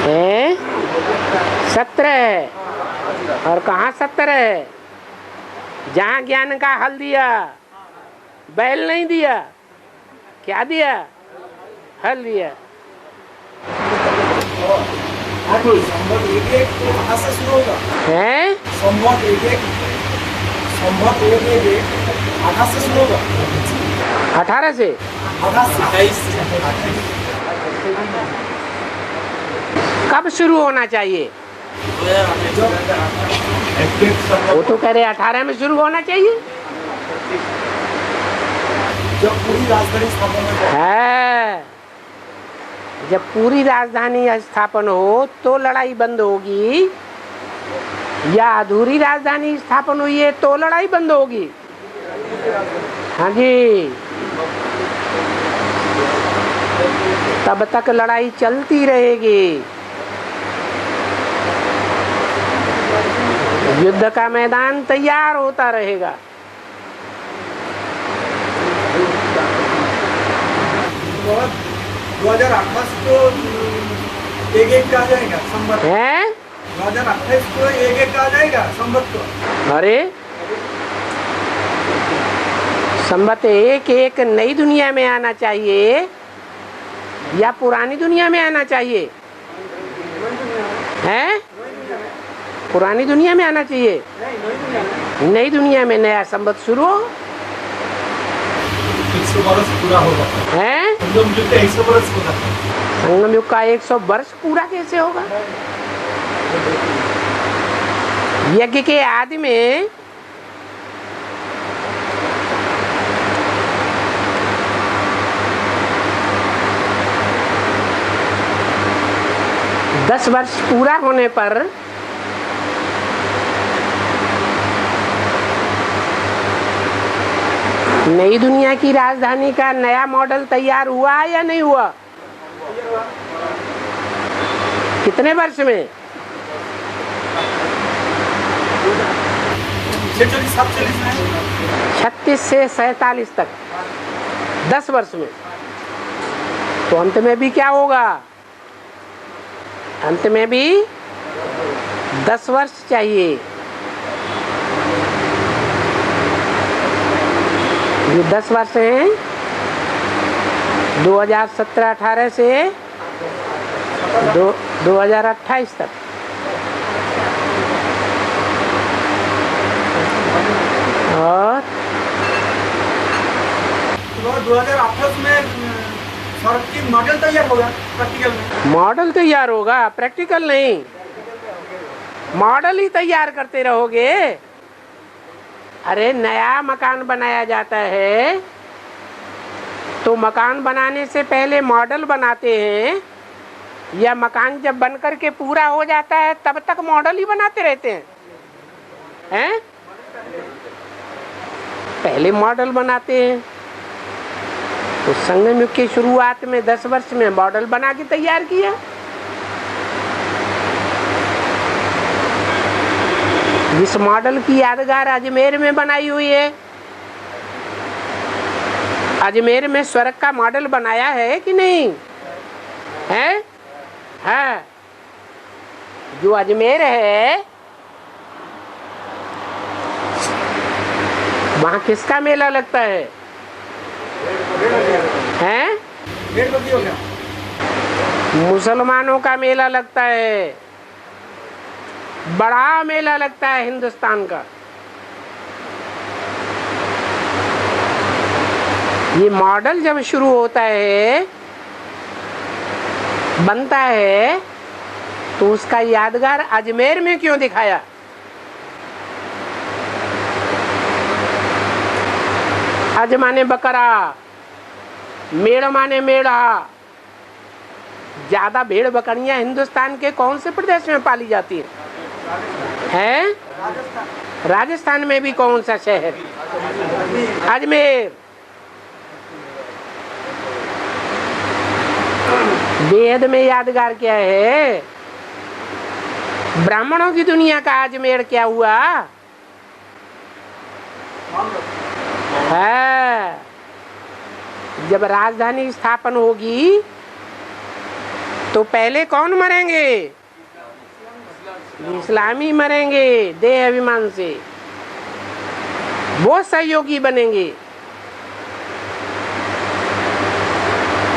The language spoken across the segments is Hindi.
है 17 है। और कहाँ 70 है? जहाँ ज्ञान का हल दिया, बैल नहीं दिया, क्या दिया? हल दिया। संवत एक कहाँ से शुरू होगा? है संवत एक आधा से शुरू होगा। 18 से 28 कब शुरू होना चाहिए? वो तो कह रहे 18 में शुरू होना चाहिए। जब पूरी राजधानी स्थापना है, जब पूरी राजधानी स्थापन हो तो लड़ाई बंद होगी, या अधूरी राजधानी स्थापन हुई है तो लड़ाई बंद होगी? हाँ जी, तब तक लड़ाई चलती रहेगी। युद्ध का मैदान तैयार होता रहेगा। 2028 को एक का आ जाएगा संवत है। 2028 को एक का आ जाएगा संवत को। अरे संवत एक नई दुनिया में आना चाहिए या पुरानी दुनिया में आना चाहिए? है पुरानी दुनिया में आना चाहिए। नई दुनिया में नया संवत शुरू हो। 100 वर्ष पूरा होगा। है संगम युग का 100 वर्ष होगा। संगम युग का 100 वर्ष पूरा कैसे होगा? यज्ञ के आदि में दस वर्ष पूरा होने पर नई दुनिया की राजधानी का नया मॉडल तैयार हुआ या नहीं हुआ? कितने वर्ष में? 36 से 47 तक 10 वर्ष में। तो अंत में भी क्या होगा? अंत में भी 10 वर्ष चाहिए। ये 10 वर्ष हैं 2017-18 से 2028 तक। और 2028 में सड़क की मॉडल तैयार होगा प्रैक्टिकल में। मॉडल तैयार होगा, प्रैक्टिकल नहीं। मॉडल ही तैयार करते रहोगे। अरे नया मकान बनाया जाता है तो मकान बनाने से पहले मॉडल बनाते हैं, या मकान जब बन करके पूरा हो जाता है तब तक मॉडल ही बनाते रहते हैं? हैं? पहले मॉडल बनाते हैं। तो संगम युग की शुरुआत में 10 वर्ष में मॉडल बना के तैयार किया। इस मॉडल की यादगार अजमेर में बनाई हुई है। अजमेर में स्वर्ग का मॉडल बनाया है कि नहीं है? हाँ, जो अजमेर है वहाँ किसका मेला लगता है? हैं? मुसलमानों का मेला लगता है। बड़ा मेला लगता है हिंदुस्तान का। ये मॉडल जब शुरू होता है, बनता है, तो उसका यादगार अजमेर में क्यों दिखाया? अज माने बकरा, मेड़ माने मेढ़ा। ज्यादा भेड़ बकरियां हिंदुस्तान के कौन से प्रदेश में पाली जाती है? हैं? राजस्थान में भी कौन सा शहर? अजमेर। वेद में यादगार क्या है? ब्राह्मणों की दुनिया का अजमेर क्या हुआ है? जब राजधानी स्थापन होगी तो पहले कौन मरेंगे? इस्लामी मरेंगे देह अभिमान से, वो सहयोगी बनेंगे।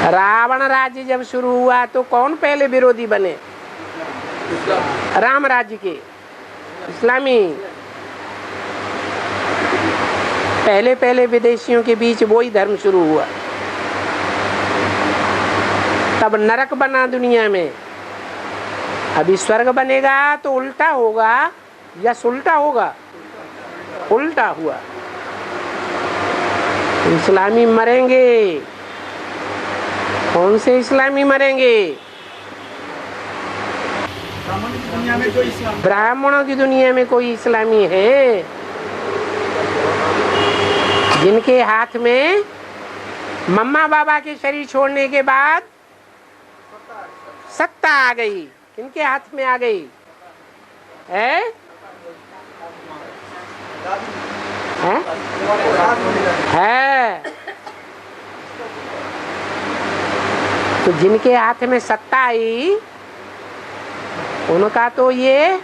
रावण राज्य जब शुरू हुआ तो कौन पहले विरोधी बने? राम राज्य के इस्लामी। पहले पहले विदेशियों के बीच वही धर्म शुरू हुआ, तब नरक बना दुनिया में। अभी स्वर्ग बनेगा तो उल्टा होगा या सुल्टा होगा? उल्टा हुआ। इस्लामी मरेंगे। कौन से इस्लामी मरेंगे? ब्राह्मणों की दुनिया में कोई इस्लाम, ब्राह्मणों की दुनिया में कोई इस्लामी है जिनके हाथ में मम्मा बाबा के शरीर छोड़ने के बाद सत्ता आ गई? किनके हाथ में आ गई है? है तो जिनके हाथ में सत्ता आई उनका तो ये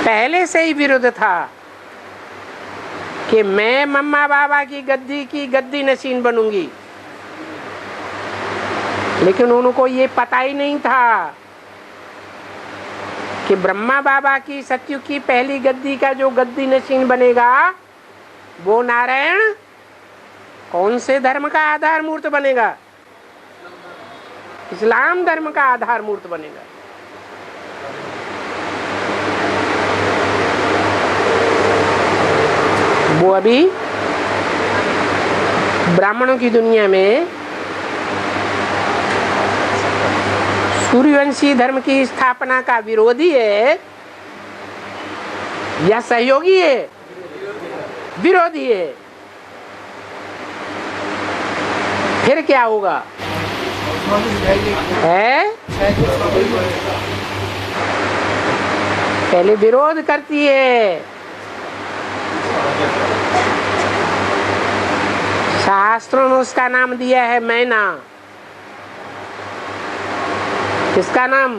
पहले से ही विरुद्ध था कि मैं मम्मा बाबा की गद्दी नशीन बनूंगी। लेकिन उनको ये पता ही नहीं था कि ब्रह्मा बाबा की सतयुग की पहली गद्दी का जो गद्दी नशीन बनेगा वो नारायण कौन से धर्म का आधार मूर्त बनेगा? इस्लाम धर्म का आधार मूर्त बनेगा। वो अभी ब्राह्मणों की दुनिया में सूर्यवंशी धर्म की स्थापना का विरोधी है या सहयोगी है? विरोधी है। फिर क्या होगा? है पहले विरोध करती है। शास्त्रों ने उसका नाम दिया है मैना। किसका नाम?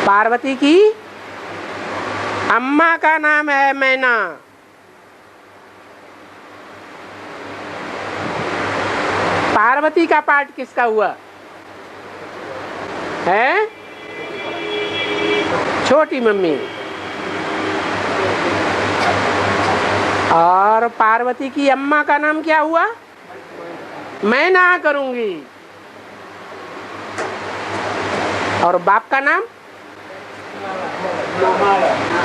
पार्वती की अम्मा का नाम है मैना। पार्वती का पाठ किसका हुआ है? छोटी मम्मी। और पार्वती की अम्मा का नाम क्या हुआ? मैं ना करूंगी। और बाप का नाम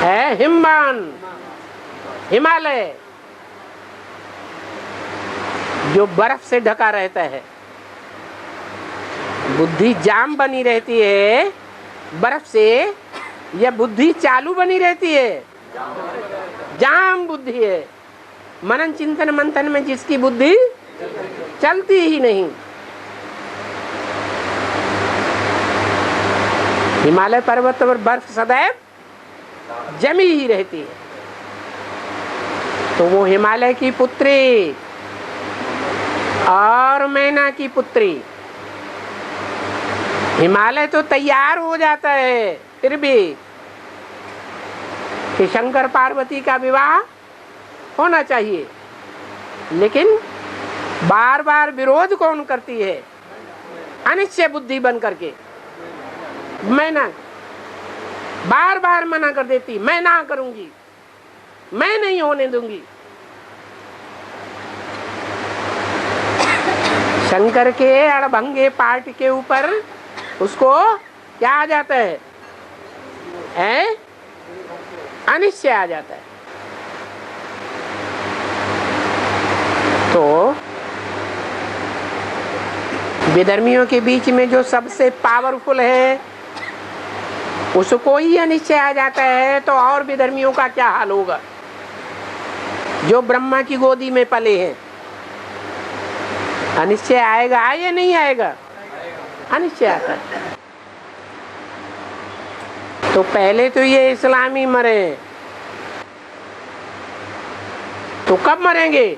है हिमवान, हिमालय, जो बर्फ से ढका रहता है। बुद्धि जाम बनी रहती है बर्फ से या बुद्धि चालू बनी रहती है? जाम बुद्धि है। मनन चिंतन मंथन में जिसकी बुद्धि चलती ही नहीं। हिमालय पर्वत पर बर्फ सदैव जमी ही रहती है। तो वो हिमालय की पुत्री और मैना की पुत्री। हिमालय तो तैयार हो जाता है फिर भी कि शंकर पार्वती का विवाह होना चाहिए, लेकिन बार बार विरोध कौन करती है? अनिश्चय बुद्धि बन करके मैना बार बार मना कर देती, मैं ना करूंगी, मैं नहीं होने दूंगी। शंकर के अड़भंगे पाठ के ऊपर उसको क्या आ जाता है? अनिश्चय आ जाता है। तो विधर्मियों के बीच में जो सबसे पावरफुल है उसको ही अनिश्चय आ जाता है, तो और विधर्मियों का क्या हाल होगा जो ब्रह्मा की गोदी में पले हैं? अनिश्चय आएगा या नहीं आएगा? अनिश्चय आता है। तो पहले तो ये इस्लामी मरे, तो कब मरेंगे?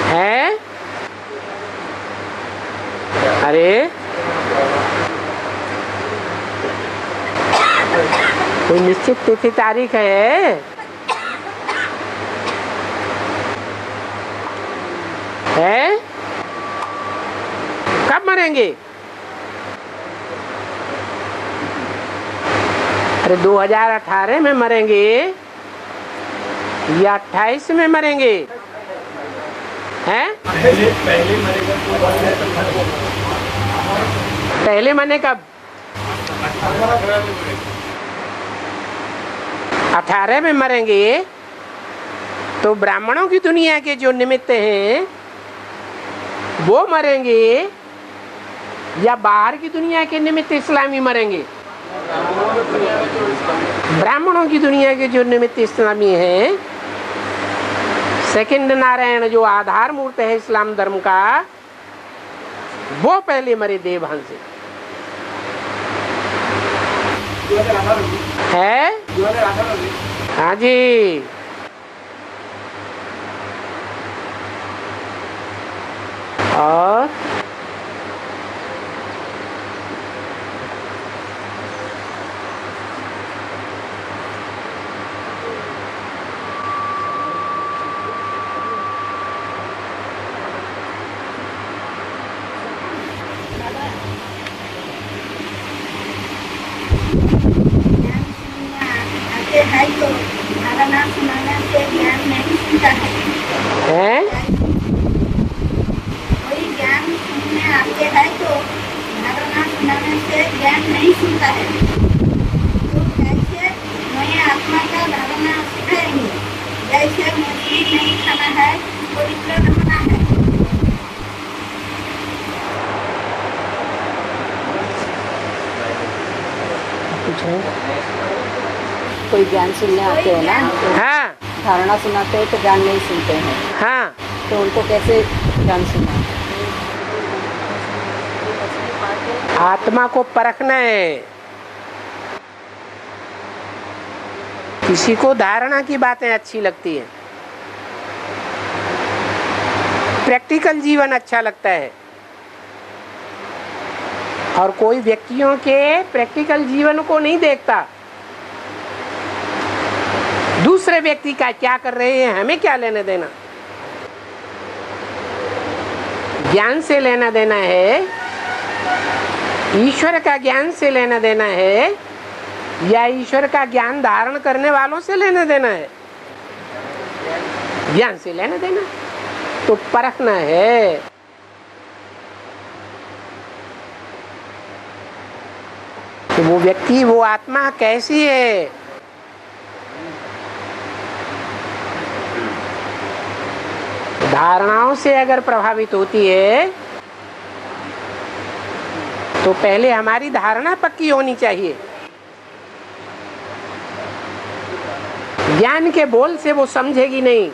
है अरे कोई निश्चित तिथि तारीख है? कब मरेंगे? अरे 2018 में मरेंगे या 28 में मरेंगे? हैं? पहले मरने कब? 18 में मरेंगे तो ब्राह्मणों की दुनिया के जो निमित्त हैं वो मरेंगे या बाहर की दुनिया के निमित्त इस्लामी मरेंगे? ब्राह्मणों की दुनिया के जो निमित्त इस्लामी हैं, सेकंड नारायण जो आधार मूर्त है इस्लाम धर्म का, वो पहले मरे देवहन से है। हाँ जी। और है तो धारणा सुनाने से ज्ञान नहीं सुनता है। कोई ज्ञान सुनने आते हैं तो धारणा सुनाने से ज्ञान नहीं सुनता है, तो कैसे मैं आत्मा का धारणा सिखाएंगे? जैसे मछली नहीं खाना है, पवित्र रहना है। कोई ज्ञान सुनने आते हैं ना, हाँ धारणा सुनाते हैं तो ज्ञान नहीं सुनते हैं, हाँ, तो उनको कैसे ज्ञान सुना? आत्मा को परखना है। किसी को धारणा की बातें अच्छी लगती है, प्रैक्टिकल जीवन अच्छा लगता है, और कोई व्यक्तियों के प्रैक्टिकल जीवन को नहीं देखता। दूसरे व्यक्ति का क्या कर रहे हैं हमें क्या लेना देना? ज्ञान से लेना देना है, ईश्वर का ज्ञान से लेना देना है, या ईश्वर का ज्ञान धारण करने वालों से लेना देना है? ज्ञान से लेना देना, तो परखना है। तो वो व्यक्ति, वो आत्मा कैसी है? धारणाओं से अगर प्रभावित होती है तो पहले हमारी धारणा पक्की होनी चाहिए। ज्ञान के बोल से वो समझेगी नहीं,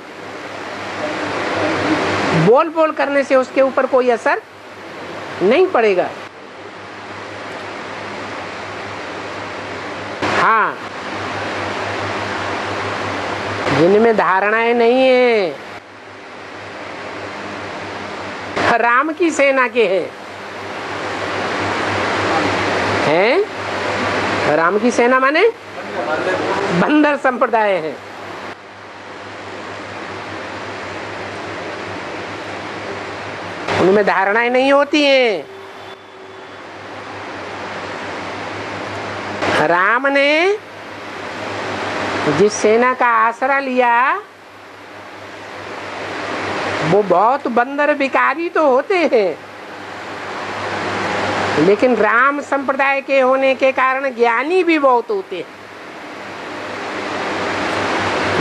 बोल बोल करने से उसके ऊपर कोई असर नहीं पड़ेगा। हाँ, जिनमें धारणाएं नहीं है, राम की सेना के हैं? राम की सेना माने बंदर संप्रदाय है। उनमें धारणाएं नहीं होती हैं। राम ने जिस सेना का आसरा लिया वो बहुत बंदर विकारी तो होते हैं, लेकिन राम संप्रदाय के होने के कारण ज्ञानी भी बहुत होते हैं।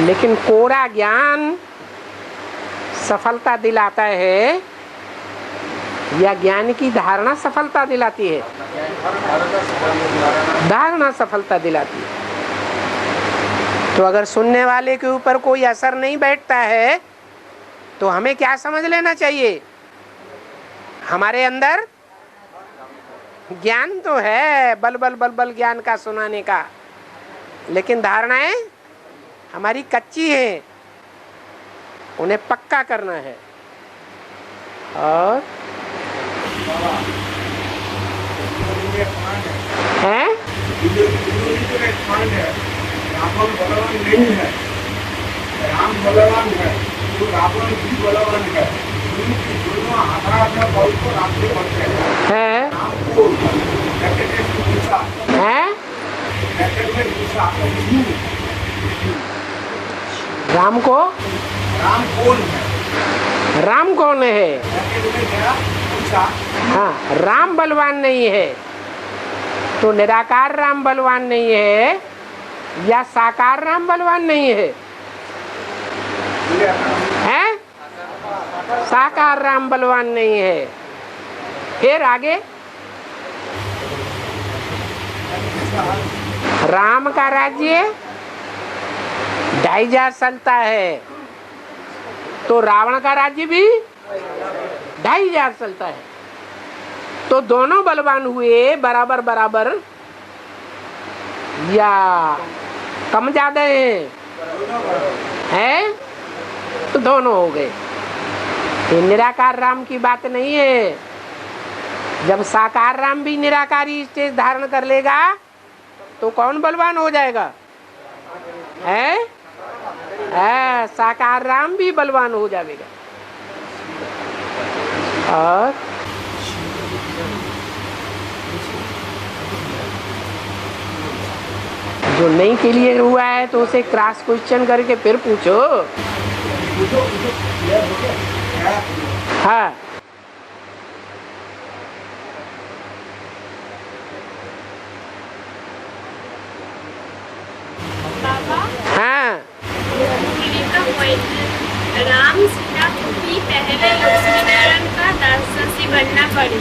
लेकिन कोरा ज्ञान सफलता दिलाता है या ज्ञान की धारणा सफलता दिलाती है? धारणा सफलता दिलाती है। तो अगर सुनने वाले के ऊपर कोई असर नहीं बैठता है तो हमें क्या समझ लेना चाहिए? हमारे अंदर ज्ञान तो है, बल बल बल बल ज्ञान का सुनाने का, लेकिन धारणाएं हमारी कच्ची हैं, उन्हें पक्का करना है। और हैं? रावण बलवान नहीं है, राम बलवान है, तो रावण भी बलवान है। दोनों हाथ में बल को राम को करते हैं। हैं? राम को ब्रैकेट में पूछा, हैं? ब्रैकेट में पूछा, राम को? राम कौन है? राम कौन है? ब्रैकेट में गया पूछा, हाँ, राम बलवान नहीं है तो निराकार राम बलवान नहीं है या साकार राम बलवान नहीं है? हैं? साकार राम बलवान नहीं है। फिर आगे राम का राज्य 2,500 चलता है तो रावण का राज्य भी 2,500 चलता है। तो दोनों बलवान हुए बराबर बराबर या कम ज्यादा हैं? तो दोनों हो गए। ये निराकार राम की बात नहीं है। जब साकार राम भी निराकारी स्टेज धारण कर लेगा तो कौन बलवान हो जाएगा? है? साकार राम भी बलवान हो जाएगा। और जो नहीं क्लियर हुआ है तो उसे क्रॉस क्वेश्चन करके फिर पूछो। हाँ, बाबा हाँ, राम सीता को भी पहले लक्ष्मी नारायण का दासी बनना पड़ी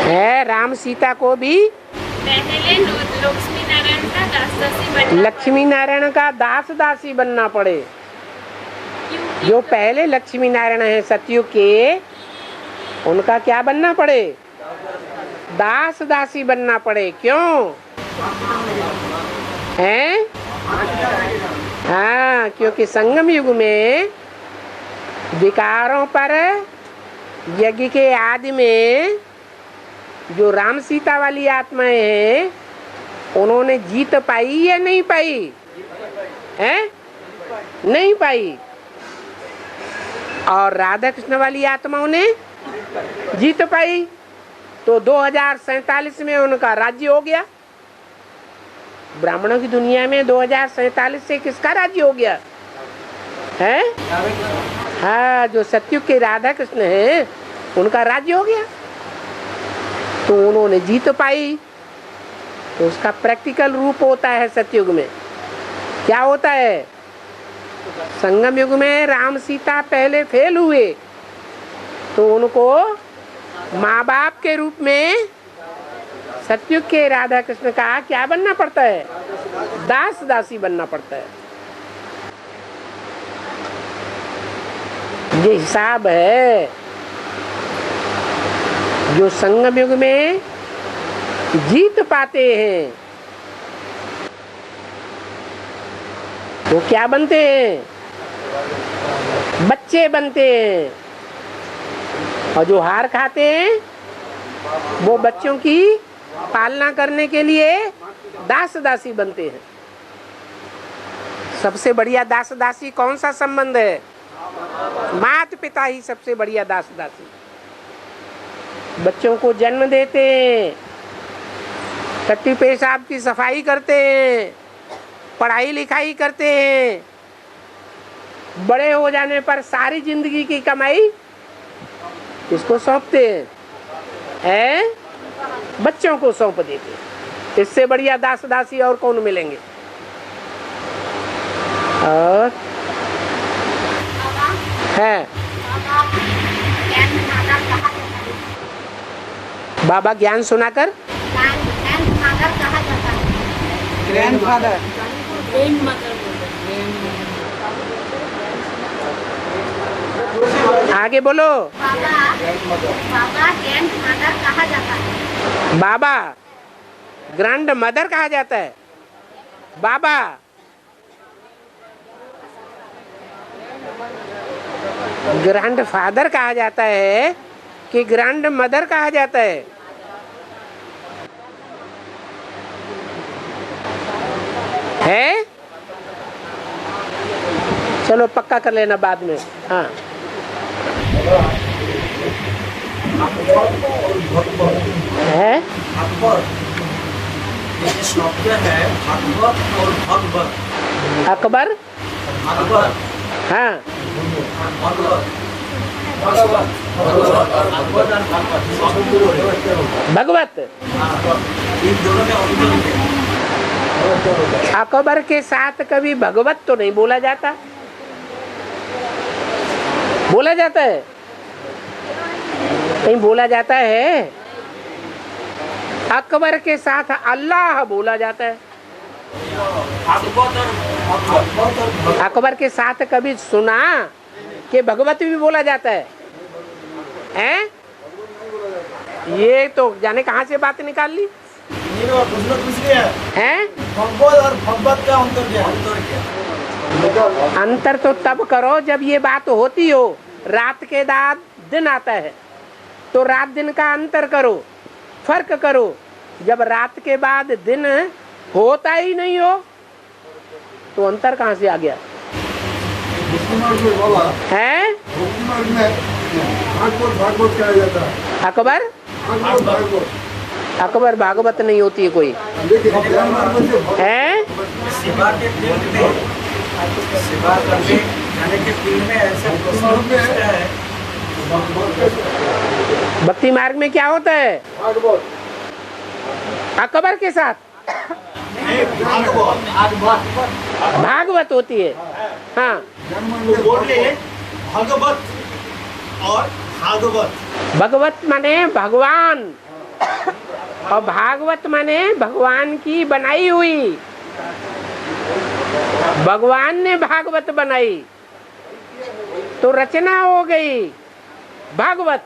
है। राम सीता को भी पहले लक्ष्मी नारायण का दासी बनना लक्ष्मी नारायण का दास दासी बनना पड़े। क्योंकि जो पहले लक्ष्मी नारायण है सतयुग के, उनका क्या बनना पड़े? दास दासी बनना पड़े। क्यों? हैं? हाँ, क्योंकि संगम युग में विकारों पर यज्ञ के आदि में जो राम सीता वाली आत्माएं हैं उन्होंने जीत पाई या नहीं पाई? हैं? नहीं पाई। और राधा कृष्ण वाली आत्माओं ने जीत पाई। तो 2047 में उनका राज्य हो गया। ब्राह्मणों की दुनिया में 2047 से किसका राज्य हो गया है? हाँ, जो सतयुग के राधा कृष्ण है उनका राज्य हो गया। तो उन्होंने जीत पाई। तो उसका प्रैक्टिकल रूप होता है सतयुग में। क्या होता है? संगम युग में राम सीता पहले फेल हुए तो उनको माँ बाप के रूप में सतयुग के राधा कृष्ण का क्या बनना पड़ता है? दास दासी बनना पड़ता है। ये हिसाब है। जो संगम युग में जीत पाते हैं वो क्या बनते हैं? बच्चे बनते हैं। और जो हार खाते हैं वो बच्चों की पालना करने के लिए दास दासी बनते हैं। सबसे बढ़िया दास दासी कौन सा संबंध है? माता पिता ही सबसे बढ़िया दास दासी। बच्चों को जन्म देते हैं, टट्टी पेशाब की सफाई करते हैं, पढ़ाई लिखाई करते हैं। बड़े हो जाने पर सारी जिंदगी की कमाई किसको सौंपते हैं? बच्चों को सौंप देते हैं। इससे बढ़िया दास दासी और कौन मिलेंगे? और है बाबा ज्ञान सुनाकर ग्रैंडफादर आगे बोलो। बाबा ग्रैंड मदर कहा जाता है। बाबा ग्रैंड मदर कहा जाता है। बाबा ग्रैंड फादर कहा जाता है कि ग्रैंड मदर कहा जाता है? है? चलो पक्का कर लेना बाद में। हाँ है अकबर, ये शब्द है अकबर और भगवत। अकबर, अकबर, हाँ भगवत, भगवत, अकबर और भगवत। इन दोनों में अंतर है। अकबर के साथ कभी भगवत तो नहीं बोला जाता। बोला जाता है कहीं, बोला जाता है। अकबर के साथ अल्लाह बोला जाता है। अकबर के साथ कभी सुना कि भगवत भी बोला जाता है? हैं? ये तो जाने कहाँ से बात निकाल ली हैं? भगवत और भगवत का अंतर क्या है? अंतर तो तब करो जब ये बात होती हो। रात के बाद दिन आता है तो रात दिन का अंतर करो, फर्क करो। जब रात के बाद दिन होता ही नहीं हो तो अंतर कहाँ से आ गया है? भागवत कहा जाता है। अकबर, अकबर भागवत नहीं होती है कोई है। सेवा के फील्ड में, सेवा करने जाने के फील्ड में ऐसा प्रश्न पूछता है। भक्ति मार्ग में क्या होता है? अकबर के साथ भागवत होती है। हाँ बोले भगवत और भागवत। भगवत माने भगवान और भागवत माने भगवान की बनाई हुई। भगवान ने भागवत बनाई तो रचना हो गई भागवत।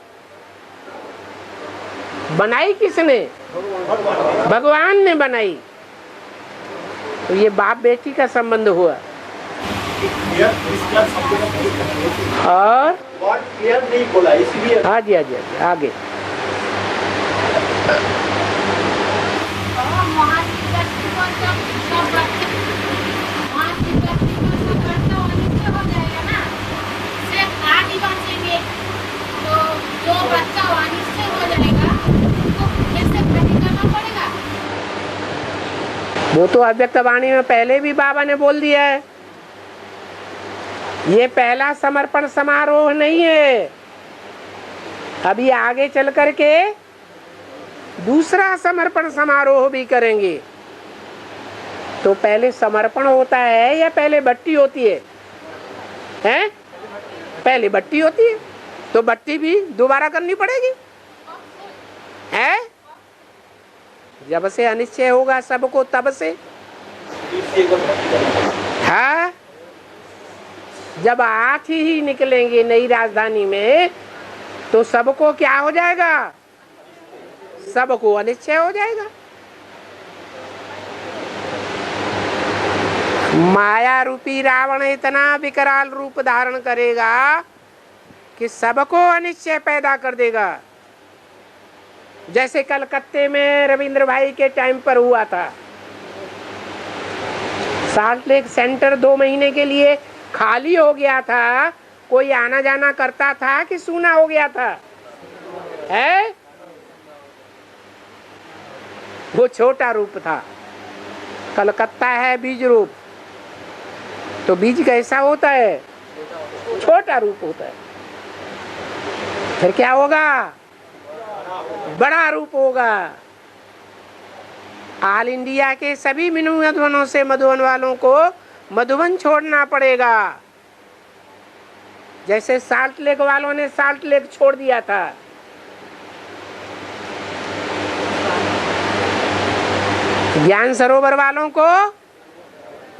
बनाई किसने? भगवान ने बनाई। तो ये बाप बेटी का संबंध हुआ। और नहीं बोला इसलिए। हाँ जी, हाँ जी, हाँ जी, आगे वो तो अव्यक्त वाणी में पहले भी बाबा ने बोल दिया है। ये पहला समर्पण समारोह नहीं है, अभी आगे चल करके दूसरा समर्पण समारोह भी करेंगे। तो पहले समर्पण होता है या पहले भट्टी होती है? हैं? पहले भट्टी होती है तो भट्टी भी दोबारा करनी पड़ेगी। है? जब से अनिश्चय होगा सबको तब से। हाँ, जब हाथी ही निकलेंगे नई राजधानी में तो सबको क्या हो जाएगा? सबको अनिश्चय हो जाएगा। माया रूपी रावण इतना विकराल रूप धारण करेगा कि सबको अनिश्चय पैदा कर देगा। जैसे कलकत्ते में रविंद्र भाई के टाइम पर हुआ था। साल्ट लेक सेंटर 2 महीने के लिए खाली हो गया था। कोई आना जाना करता था कि सूना हो गया था? है? वो छोटा रूप था। कलकत्ता है बीज रूप, तो बीज कैसा होता है? छोटा रूप होता है। फिर क्या होगा? बड़ा रूप होगा। ऑल इंडिया के सभी मधुबनों से मधुबन वालों को मधुबन छोड़ना पड़ेगा। जैसे साल्ट लेक वालों ने साल्ट लेक छोड़ दिया था। ज्ञान सरोवर वालों को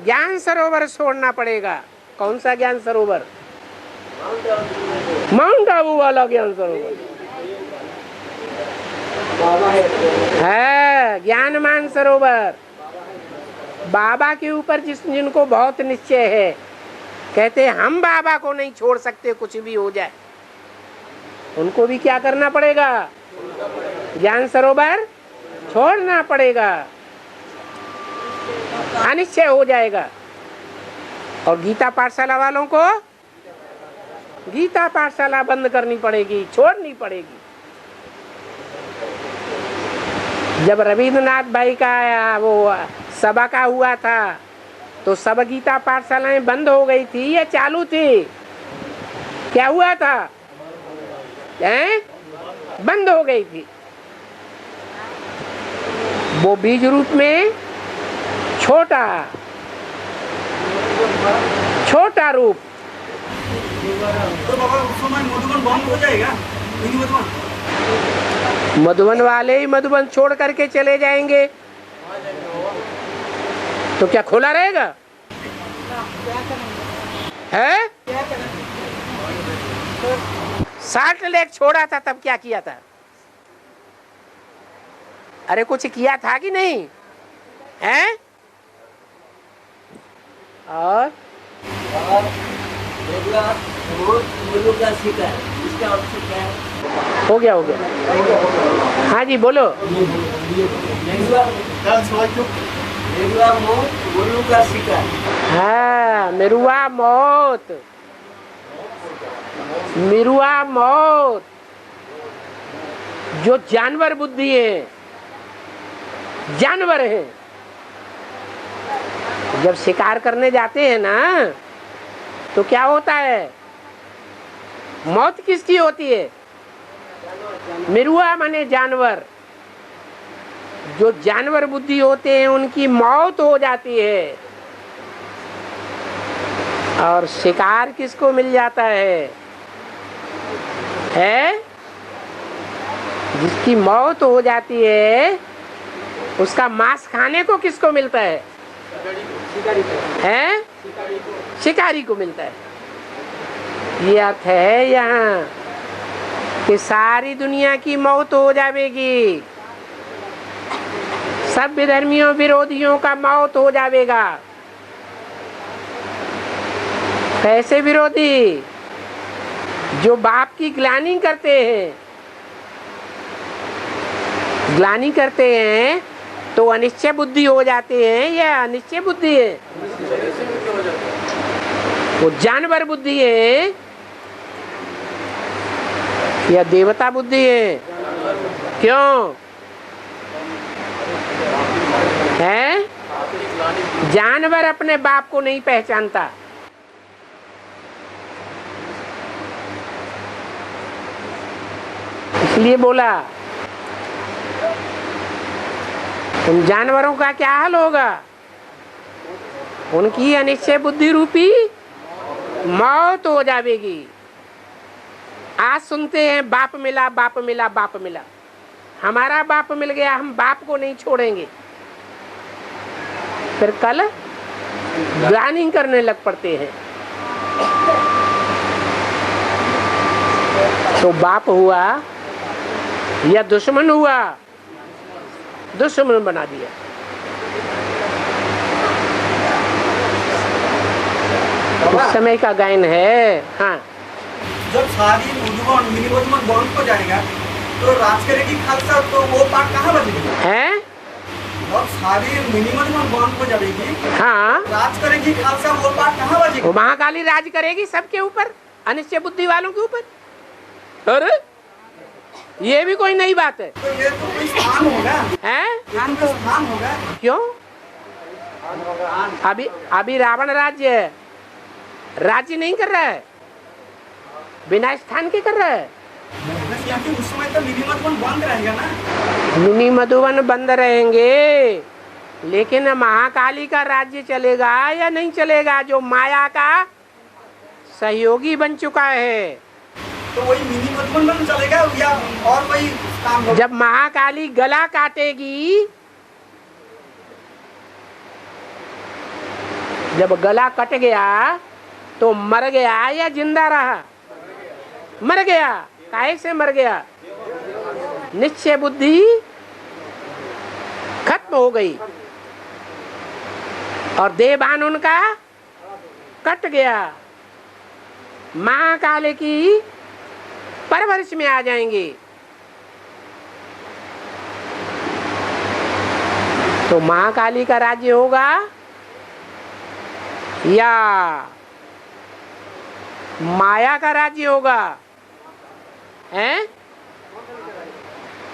ज्ञान सरोवर छोड़ना पड़ेगा। कौन सा ज्ञान सरोवर? माउंट आबू वाला ज्ञान सरोवर है। ज्ञान मान सरोवर बाबा के ऊपर जिनको बहुत निश्चय है, कहते हम बाबा को नहीं छोड़ सकते कुछ भी हो जाए, उनको भी क्या करना पड़ेगा? ज्ञान सरोवर छोड़ना पड़ेगा। अनिश्चय हो जाएगा। और गीता पाठशाला वालों को गीता पाठशाला बंद करनी पड़ेगी, छोड़नी पड़ेगी। जब रविंद्रनाथ भाई का वो सभा का हुआ था तो सब गीता पाठशालाएं बंद हो गई थी या चालू थी? क्या हुआ था? बंद हो गई थी। वो बीज रूप में छोटा छोटा रूप। तो बाबा उस समय मधुबन बंद हो जाएगा? मधुबन वाले ही मधुबन छोड़ करके चले जाएंगे तो क्या खुला रहेगा? है 60 लेख छोड़ा था तब क्या किया था? अरे कुछ किया था कि नहीं है? और हो गया हाँ जी बोलो। हाँ मिरुआ मौत, मिरुआ मौत जो जानवर बुद्धि है, जानवर है। जब शिकार करने जाते हैं ना तो क्या होता है? मौत किसकी होती है? मिरुआ माने जानवर। जो जानवर बुद्धि होते हैं उनकी मौत हो जाती है। और शिकार किसको मिल जाता है? जिसकी मौत हो जाती है उसका मांस खाने को किसको मिलता है? शिकारी को मिलता है। ये अर्थ है यहाँ कि सारी दुनिया की मौत हो जाएगी, सब विधर्मियों विरोधियों का मौत हो जाएगा। कैसे विरोधी? जो बाप की ग्लानि करते हैं, ग्लानि करते हैं तो अनिश्चय बुद्धि हो जाते हैं या अनिश्चय बुद्धि है? वो जानवर बुद्धि है या देवता बुद्धि है? क्यों है? जानवर अपने बाप को नहीं पहचानता। इसलिए बोला उन जानवरों का क्या हाल होगा? उनकी अनिश्चय बुद्धि रूपी मौत हो जाएगी। आज सुनते हैं बाप मिला, बाप मिला, बाप मिला। हमारा बाप मिल गया, हम बाप को नहीं छोड़ेंगे। फिर कल ग्लानि करने लग पड़ते हैं। तो बाप हुआ या दुश्मन हुआ? दुश्मन बना दिया। उस समय का गायन है। हाँ, जब सारी मधुबन मिनी मधुबन बंद हो जाएगा तो राज करेगी खालसा, तो वो पाठ कहाँ बजेगी? है जब सारी मिनी मधुबन बंद हो जाएगी, हाँ, राज करेगी खालसा, वो पाठ कहाँ बजेगी? वो महाकाली राज करेगी सबके ऊपर, अनिश्चय बुद्धि वालों के ऊपर। अरे ये भी कोई नई बात है। तो ये तो कोई स्थान होगा, हैं? ये तो कोई स्थान होगा। क्यों? अभी रावण राज्य नहीं कर रहा है, बिना स्थान के कर रहा है। क्योंकि उस समय तो मिनी मधुबन बंद रहेगा ना। मिनी मधुबन बंद रहेंगे, लेकिन महाकाली का राज्य चलेगा या नहीं चलेगा? जो माया का सहयोगी बन चुका है। तो वही मिनी मधुबन बंद चलेगा या और कोई काम होगा? जब महाकाली गला काटेगी, जब गला कट गया तो मर गया या जिंदा रहा? मर गया। काहे से मर गया? निश्चय बुद्धि खत्म हो गई और देहभान उनका कट गया। महाकाली की परवरिश में आ जाएंगे। तो महाकाली का राज्य होगा या माया का राज्य होगा? हैं?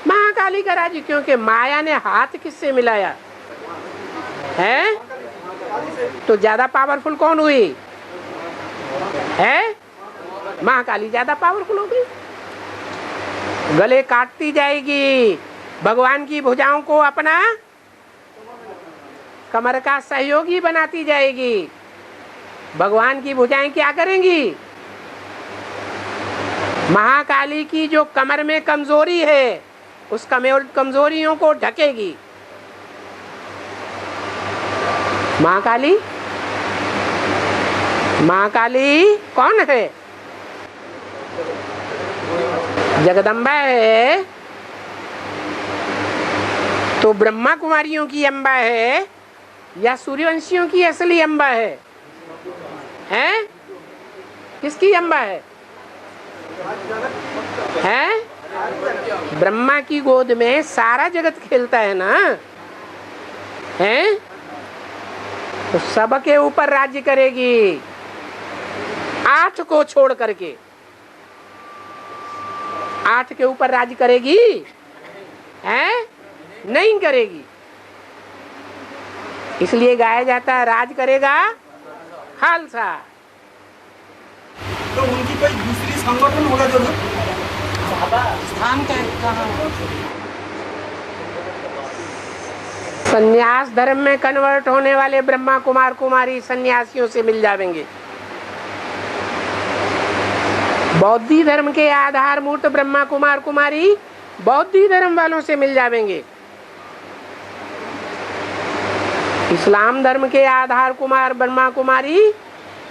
महाकाली का राज्य, क्योंकि माया ने हाथ किससे मिलाया है? तो ज्यादा पावरफुल कौन हुई है? महाकाली ज्यादा पावरफुल हो गई। गले काटती जाएगी, भगवान की भुजाओं को अपना कमर का सहयोगी बनाती जाएगी। भगवान की भुजाएं क्या करेंगी? महाकाली की जो कमर में कमजोरी है, उस कमजोरियों को ढकेगी। महाकाली, महाकाली कौन है? जगदम्बा है। तो ब्रह्मा कुमारियों की अम्बा है या सूर्यवंशियों की असली अम्बा है? हैं? किसकी अम्बा है? हैं? ब्रह्मा की गोद में सारा जगत खेलता है ना, हैं? तो सबके ऊपर राज्य करेगी, 8 को छोड़ करके। 8 के ऊपर राज्य करेगी? हैं? नहीं करेगी। इसलिए गाया जाता है, राज करेगा खालसा। तो उनकी कोई दूसरी संगठन होगा जो स्थान कहाँ? संन्यास धर्म में कन्वर्ट होने वाले ब्रह्मा कुमार कुमारी सन्यासियों से मिल जाएंगे। बौद्धि धर्म के आधार मूर्त ब्रह्मा कुमार कुमारी बौद्धि धर्म वालों से मिल जाएंगे। इस्लाम धर्म के आधार कुमार ब्रह्मा कुमारी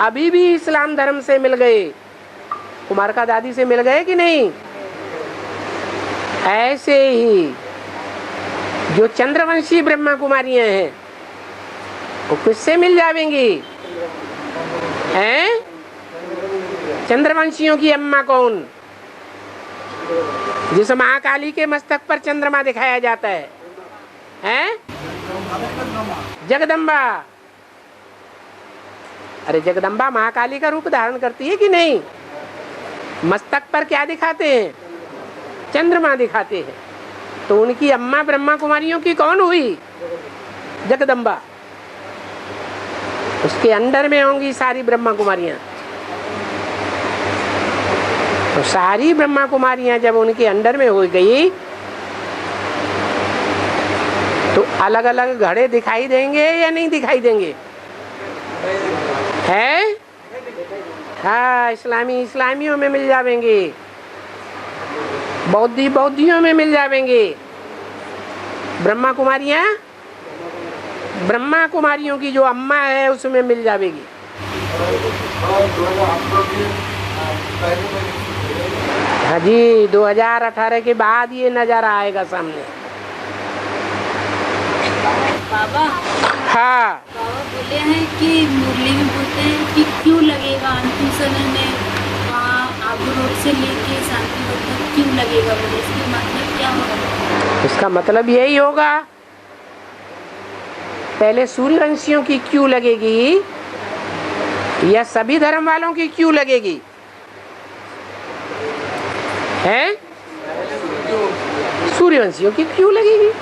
अभी भी इस्लाम धर्म से मिल गए। कुमार का दादी से मिल गए कि नहीं? ऐसे ही जो चंद्रवंशी ब्रह्मा कुमारियां हैं, वो किससे मिल जाएंगी? हैं? चंद्रवंशियों की अम्मा कौन? जिस महाकाली के मस्तक पर चंद्रमा दिखाया जाता है, हैं? जगदम्बा। अरे जगदम्बा महाकाली का रूप धारण करती है कि नहीं? मस्तक पर क्या दिखाते हैं? चंद्रमा दिखाते हैं। तो उनकी अम्मा ब्रह्मा कुमारियों की कौन हुई? जगदम्बा। उसके अंडर में होंगी सारी ब्रह्मा कुमारियां। तो सारी ब्रह्मा कुमारियां जब उनके अंडर में हो गई, तो अलग अलग घड़े दिखाई देंगे या नहीं दिखाई देंगे? है? हाँ, इस्लामियों में मिल जाएंगे, बौद्धियों में मिल जाएंगे। ब्रह्मा कुमारियों की जो अम्मा है उसमें मिल जाएगी। हाँ जी, 2018 के बाद ये नजारा आएगा सामने। बाबा, हाँ, बाबा बोले हैं कि मुरली में बोलते हैं कि क्यों लगेगा अंतिम समय में वहाँ आबू रोड से लेके शांति रोड तक क्यों लगेगा? बोले इसका मतलब क्या होगा? इसका मतलब यही होगा, पहले सूर्यवंशियों की क्यों लगेगी या सभी धर्म वालों की क्यों लगेगी? है? सूर्यवंशियों की क्यों लगेगी?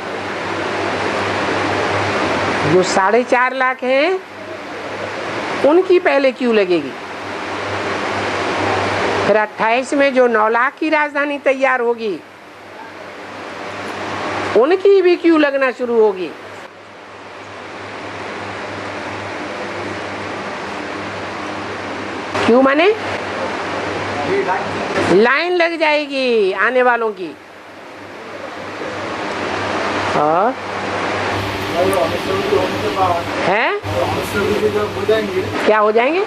जो 4.5 लाख हैं उनकी पहले क्यों लगेगी? फिर 28 में जो 9 लाख की राजधानी तैयार होगी उनकी भी क्यों लगना शुरू होगी? क्यों माने? लाइन लग जाएगी आने वालों की। और है क्या हो जाएंगे?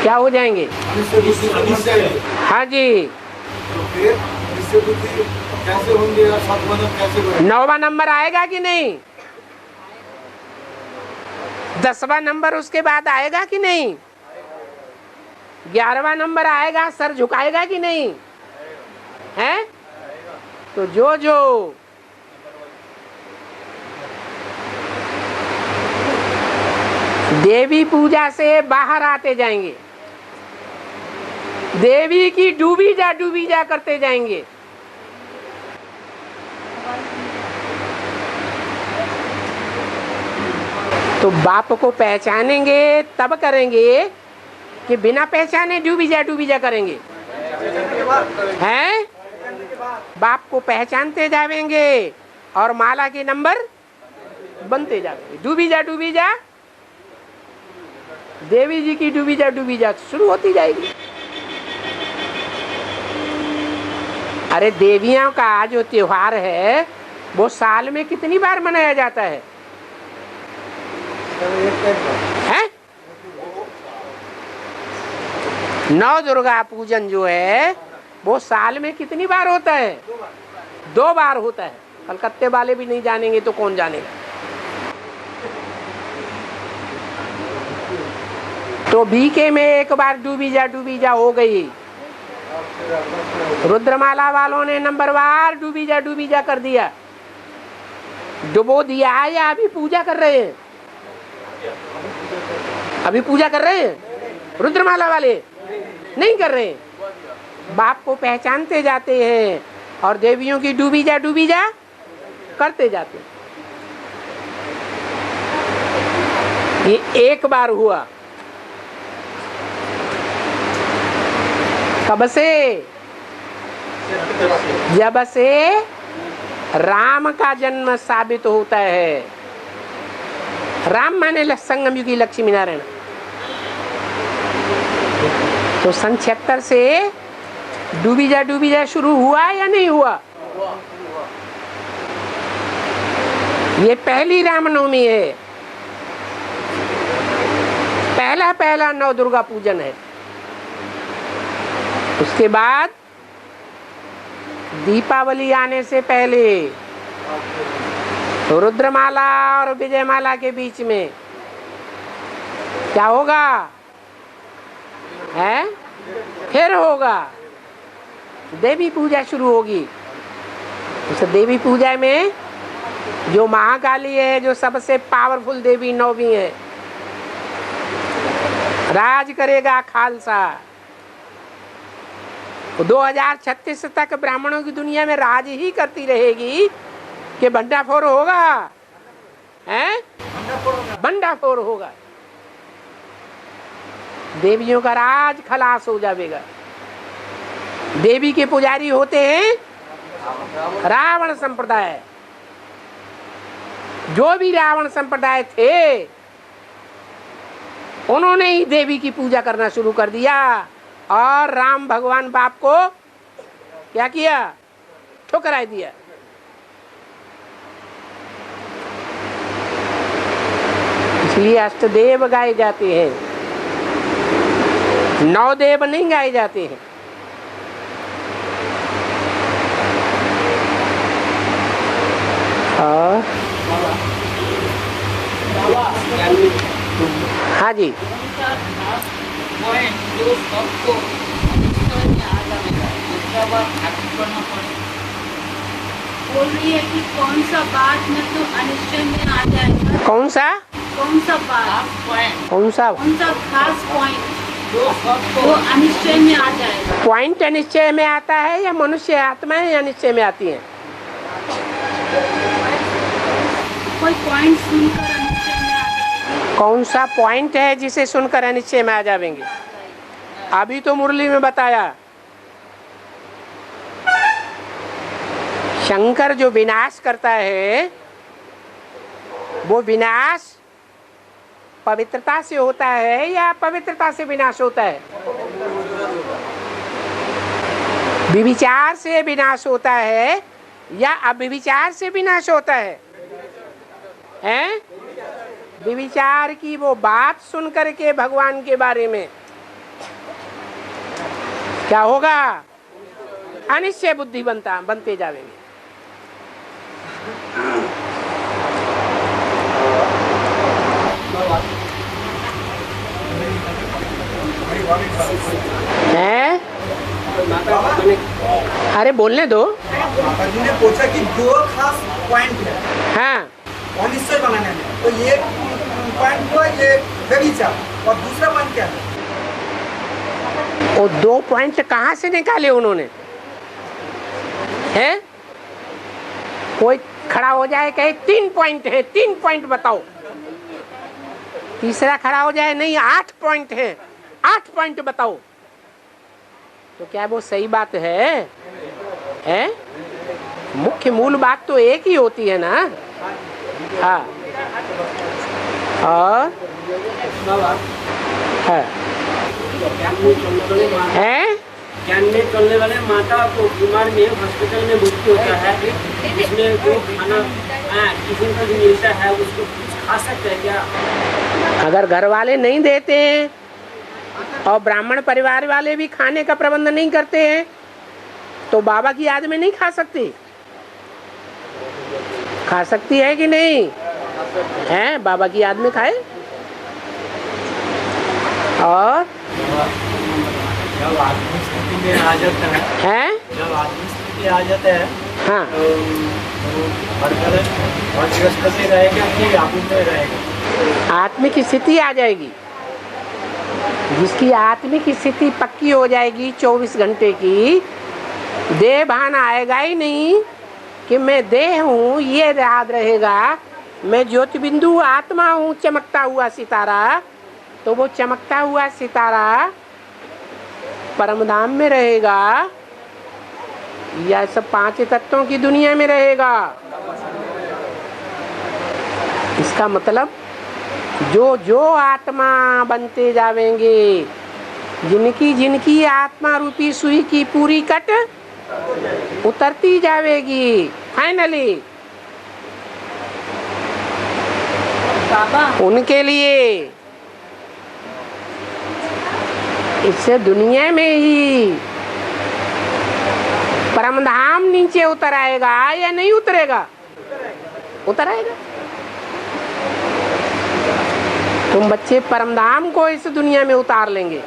क्या हो जाएंगे? हाँ जी, कैसे होंगे? 9वां नंबर आएगा कि नहीं? 10वां नंबर उसके बाद आएगा कि नहीं? 11वां नंबर आएगा, सर झुकाएगा कि नहीं? है? तो जो देवी पूजा से बाहर आते जाएंगे, देवी की डूबी जा करते जाएंगे। तो बाप को पहचानेंगे तब करेंगे कि बिना पहचाने डूबी जा करेंगे हैं? बाप को पहचानते जाएंगे और माला के नंबर बनते जाएंगे। डूबी जा देवी जी की डूबी जा शुरू होती जाएगी। अरे देवियों का जो त्योहार है वो साल में कितनी बार मनाया जाता है? हैं? नौ दुर्गा पूजन जो है वो साल में कितनी बार होता है? 2 बार होता है। कलकत्ते वाले भी नहीं जानेंगे तो कौन जानेगा। तो बीके में एक बार डूबी जा हो गई। रुद्रमाला वालों ने नंबरवार डूबी जा कर दिया। डुबो दिया या अभी पूजा कर रहे हैं? अभी पूजा कर रहे हैं रुद्रमाला वाले? नहीं कर रहे हैं। बाप को पहचानते जाते हैं और देवियों की डूबी जा करते जाते हैं। ये एक बार हुआ। कब से? जब से राम का जन्म साबित होता है। राम माने संगम युगी लक्ष्मी नारायण। तो सन 76 से डूबी जा शुरू हुआ या नहीं हुआ? ये पहली रामनवमी है। पहला नौ दुर्गा पूजन है। उसके बाद दीपावली आने से पहले तो रुद्रमाला और विजयमाला के बीच में क्या होगा? है फिर होगा देवी पूजा शुरू होगी। उस देवी पूजा में जो महाकाली है, जो सबसे पावरफुल देवी नौवीं है, राज करेगा खालसा। 2036 तक ब्राह्मणों की दुनिया में राज ही करती रहेगी कि भंडाफोर होगा, हैं? भंडाफोर होगा। देवियों का राज खलास हो जाएगा। देवी के पुजारी होते हैं रावण संप्रदाय। जो भी रावण संप्रदाय थे उन्होंने ही देवी की पूजा करना शुरू कर दिया और राम भगवान बाप को क्या किया? ठुकरा दिया। इसलिए अष्टदेव गाए जाते हैं, 9 देव नहीं गाए जाते हैं। और हाँ जी, बोल रही है कि कौन सा बात मतलब अनिश्चय में आ जाएगा? कौन सा खास पॉइंट वो अनिश्चय में आ जाएगा? पॉइंट अनिश्चय में आता है या मनुष्य आत्माएं अनिश्चय में आती हैं? कोई पॉइंट सुनकर अनिश्चय में आ जाएगा? कौन सा पॉइंट है जिसे सुनकर अनिश्चय में आ जाएंगे? अभी तो मुरली में बताया, शंकर जो विनाश करता है वो विनाश पवित्रता से होता है या पवित्रता से विनाश होता है? विविचार से विनाश होता है या अविविचार से विनाश होता है? हैं? विविचार की वो बात सुन करके भगवान के बारे में क्या होगा? अनिश्चय बुद्धि बनते जाएंगे। हैं? अरे बोलने दो। माता जी ने पूछा कि 2 खास पॉइंट है हाँ अनिश्चय बनाने में, तो ये पॉइंट हुआ ये बगीचा, और दूसरा पॉइंट क्या है? वो 2 पॉइंट कहाँ से निकाले उन्होंने? है कोई खड़ा हो जाए कहे 3 पॉइंट है, 3 पॉइंट बताओ। तीसरा खड़ा हो जाए नहीं 8 पॉइंट है, 8 पॉइंट बताओ। तो क्या वो सही बात है? मुख्य मूल बात तो एक ही होती है ना। हाँ, और है ज्ञान में चलने वाले माता को बीमार में हॉस्पिटल में भर्ती होता है, जिसमें वो खाना टिफिन का जो मिलता है उसको कुछ खा सकते हैं क्या? अगर घर वाले नहीं देते हैं और ब्राह्मण परिवार वाले भी खाने का प्रबंध नहीं करते हैं तो बाबा की याद में नहीं खा सकती? खा सकती है कि नहीं? है बाबा की याद में खाए। और जब आदमी स्थिति में आ जाता है, जब आदमी स्थिति आ जाता है, हाँ, तो हर तरह और गृहस्थ रहेगा कि आत्मिक में रहेगा? आत्मिक स्थिति आ जाएगी। जिसकी आत्मिक स्थिति पक्की हो जाएगी 24 घंटे की, देह भान आएगा ही नहीं कि मैं देह हूँ, ये याद रहेगा मैं ज्योति बिंदु आत्मा हूँ, चमकता हुआ सितारा। तो वो चमकता हुआ सितारा परमधाम में रहेगा या सब 5 तत्वों की दुनिया में रहेगा? इसका मतलब जो जो आत्मा बनते जावेंगे, जिनकी जिनकी आत्मा रूपी सुई की पूरी कट उतरती जावेगी, फाइनली बाबा उनके लिए इससे दुनिया में ही परमधाम नीचे उतर आएगा या नहीं उतरेगा? उतर आएगा। तुम बच्चे परमधाम को इस दुनिया में उतार लेंगे।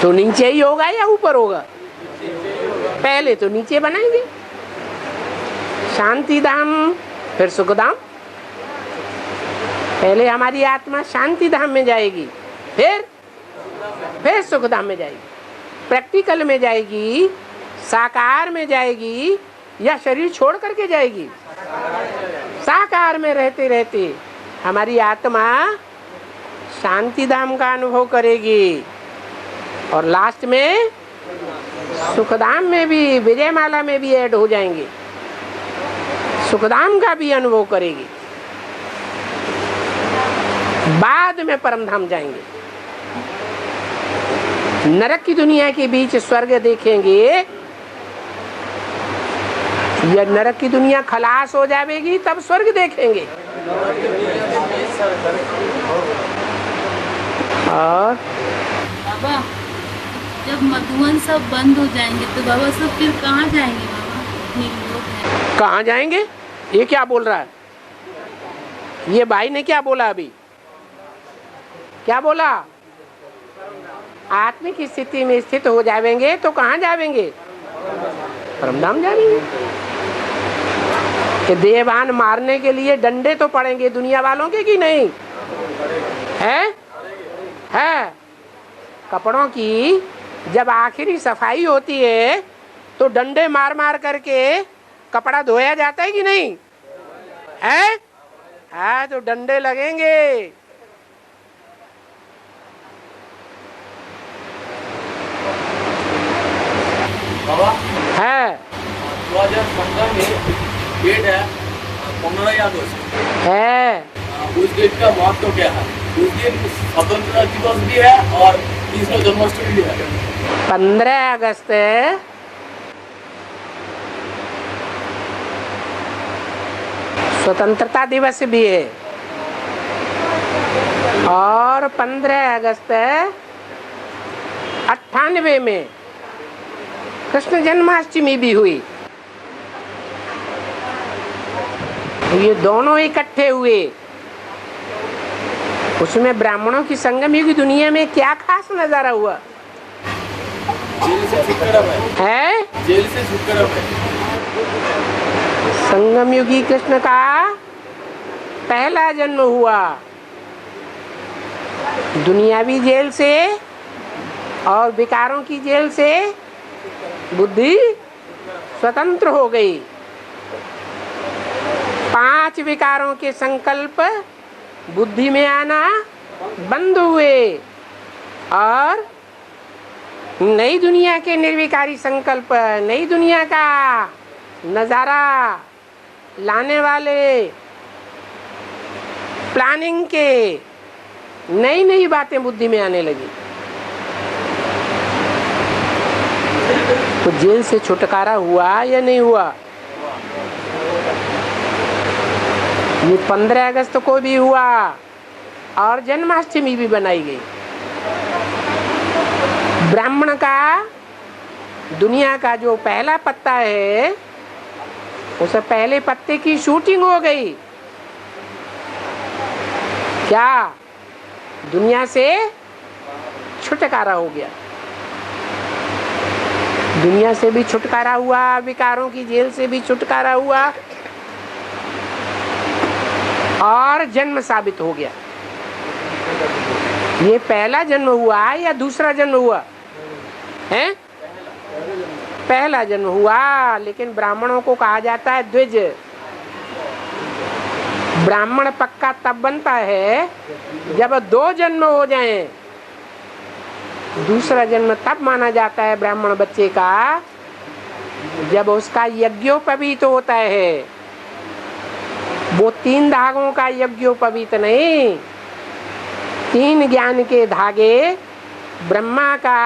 तो नीचे ही होगा या ऊपर होगा? पहले तो नीचे बनाएंगे, शांति धाम फिर सुख धाम। पहले हमारी आत्मा शांति धाम में जाएगी, फिर सुख धाम में जाएगी, प्रैक्टिकल में जाएगी, साकार में जाएगी या शरीर छोड़ करके जाएगी? साकार में रहते रहते हमारी आत्मा शांति धाम का अनुभव करेगी और लास्ट में सुखधाम में भी, विजयमाला में भी ऐड हो जाएंगे, सुखधाम का भी अनुभव करेगी। बाद में परमधाम जाएंगे। नरक की दुनिया के बीच स्वर्ग देखेंगे या नरक की दुनिया खलास हो जाएगी तब स्वर्ग देखेंगे। और बाबा जब मधुवन सब बंद हो जाएंगे तो बाबा सब फिर कहाँ जाएंगे? बाबा इतने लोग हैं। कहाँ जाएंगे? ये क्या बोल रहा है? ये भाई ने क्या बोला अभी? क्या बोला? आत्मिक स्थिति में स्थित हो जाएंगे तो कहाँ जाएंगे? परमधाम जाएंगे। कि देवान मारने के लिए डंडे तो पड़ेंगे दुनिया वालों के कि नहीं? है कपड़ों की जब आखिरी सफाई होती है तो डंडे मार मार करके कपड़ा धोया जाता है कि नहीं? है? हाँ, तो डंडे लगेंगे। बाबा है 2015 में डेट है 15 याद है। उस डेट का महत्व क्या है? उस दिन स्वतंत्रता दिवस भी है और कृष्ण जन्माष्टमी भी है। 15 अगस्त स्वतंत्रता दिवस भी है और 15 अगस्त 98 में कृष्ण जन्माष्टमी भी हुई। ये दोनों इकट्ठे हुए। उसमें ब्राह्मणों की संगम युग दुनिया में क्या खास नजारा हुआ? जेल से छुटकारा है? जेल से छुटकारा संगम युगी कृष्ण का पहला जन्म हुआ दुनियावी जेल से और विकारों की जेल से बुद्धि स्वतंत्र हो गई। 5 विकारों के संकल्प बुद्धि में आना बंद हुए और नई दुनिया के निर्विकारी संकल्प, नई दुनिया का नजारा लाने वाले प्लानिंग के नई नई बातें बुद्धि में आने लगी। तो जेल से छुटकारा हुआ या नहीं हुआ? ये 15 अगस्त को भी हुआ और जन्माष्टमी भी बनाई गई। ब्राह्मण का दुनिया का जो पहला पत्ता है उस पहले पत्ते की शूटिंग हो गई। क्या दुनिया से छुटकारा हो गया? दुनिया से भी छुटकारा हुआ, विकारों की जेल से भी छुटकारा हुआ और जन्म साबित हो गया। ये पहला जन्म हुआ या दूसरा जन्म हुआ है? पहला जन्म हुआ। लेकिन ब्राह्मणों को कहा जाता है द्विज। ब्राह्मण पक्का तब बनता है जब 2 जन्म हो जाएं। दूसरा जन्म तब माना जाता है ब्राह्मण बच्चे का जब उसका यज्ञोपवीत होता है। वो 3 धागों का यज्ञोपवीत नहीं, 3 ज्ञान के धागे, ब्रह्मा का